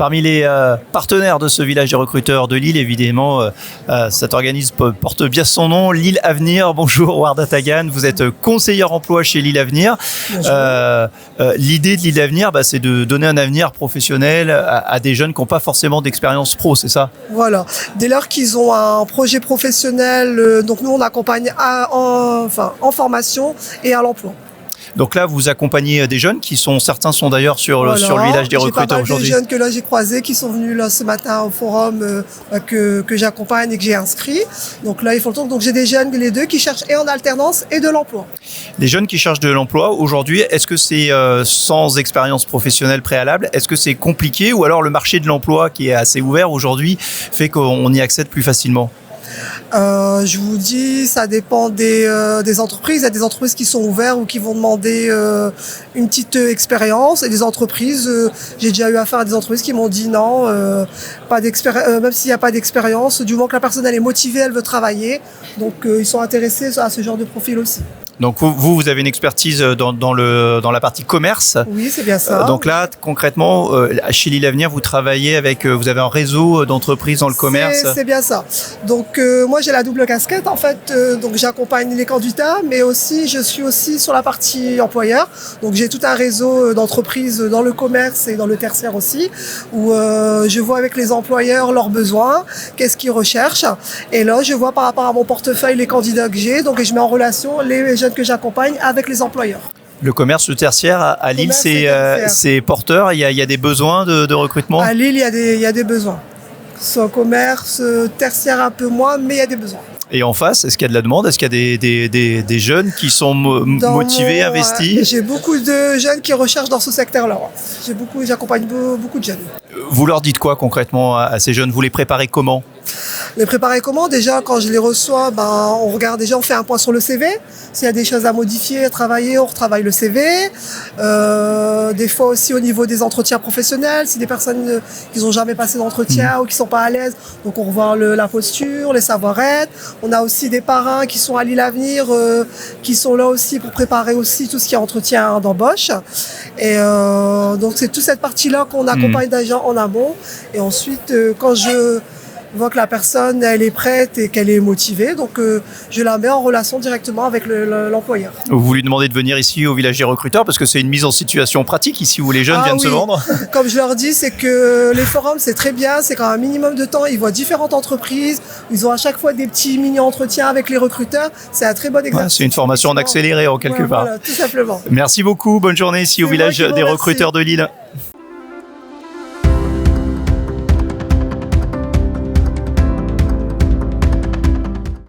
Parmi les partenaires de ce village des recruteurs de Lille, évidemment, cet organisme porte bien son nom, Lille Avenir. Bonjour Warda Tagan, vous êtes conseillère emploi chez Lille Avenir. L'idée de Lille Avenir, c'est de donner un avenir professionnel à des jeunes qui n'ont pas forcément d'expérience pro, c'est ça? Voilà. Dès lors qu'ils ont un projet professionnel, donc nous on accompagne en formation et à l'emploi. Donc là, vous accompagnez des jeunes certains sont d'ailleurs sur le village des recruteurs aujourd'hui. J'ai pas mal de jeunes que là j'ai croisés qui sont venus là ce matin au forum que j'accompagne et que j'ai inscrit. Donc là ils font le tour. Donc j'ai des jeunes, les deux, qui cherchent et en alternance et de l'emploi. Les jeunes qui cherchent de l'emploi aujourd'hui, est-ce que c'est sans expérience professionnelle préalable? Est-ce que c'est compliqué ou alors le marché de l'emploi qui est assez ouvert aujourd'hui fait qu'on y accède plus facilement? Je vous dis, ça dépend des entreprises. Il y a des entreprises qui sont ouvertes ou qui vont demander une petite expérience. Et des entreprises, j'ai déjà eu affaire à des entreprises qui m'ont dit non, pas d'expérience, même s'il n'y a pas d'expérience, du moment que la personne elle est motivée, elle veut travailler. Donc ils sont intéressés à ce genre de profil aussi. Donc vous avez une expertise dans la partie commerce. Oui, c'est bien ça. Donc là, concrètement, chez Lille Avenir, vous travaillez vous avez un réseau d'entreprises dans le commerce. C'est bien ça. Donc moi, j'ai la double casquette en fait. Donc j'accompagne les candidats, mais aussi je suis aussi sur la partie employeur. Donc j'ai tout un réseau d'entreprises dans le commerce et dans le tertiaire aussi, où je vois avec les employeurs leurs besoins, qu'est-ce qu'ils recherchent. Et là, je vois par rapport à mon portefeuille les candidats que j'ai. Donc je mets en relation les jeunes que j'accompagne avec les employeurs. Le commerce, le tertiaire à Lille, c'est porteur. Il y a des besoins de recrutement. À Lille, il y a des besoins. Soit commerce, tertiaire un peu moins, mais il y a des besoins. Et en face, est-ce qu'il y a de la demande? Est-ce qu'il y a des jeunes qui sont motivés, investis? J'ai beaucoup de jeunes qui recherchent dans ce secteur-là. J'accompagne beaucoup de jeunes. Vous leur dites quoi concrètement à ces jeunes? Vous les préparez comment? Les préparer comment? Déjà, quand je les reçois, on regarde déjà, on fait un point sur le CV. S'il y a des choses à modifier, à travailler, on retravaille le CV. Des fois aussi au niveau des entretiens professionnels, si des personnes qui n'ont jamais passé d'entretien ou qui sont pas à l'aise, donc on revoit la posture, les savoir-être. On a aussi des parrains qui sont à Lille Avenir, qui sont là aussi pour préparer aussi tout ce qui est entretien d'embauche. Et donc c'est toute cette partie-là qu'on accompagne déjà en amont. Et ensuite, quand je vois que la personne elle est prête et qu'elle est motivée, donc je la mets en relation directement avec l'employeur. Vous lui demandez de venir ici au village des recruteurs parce que c'est une mise en situation pratique ici où les jeunes viennent se vendre. Comme je leur dis, c'est que les forums c'est très bien, c'est quand un minimum de temps, ils voient différentes entreprises, ils ont à chaque fois des petits mini-entretiens avec les recruteurs, c'est un très bon exercice. C'est une formation en accéléré en quelque part. Voilà, tout simplement. Merci beaucoup, bonne journée ici au village des recruteurs de Lille.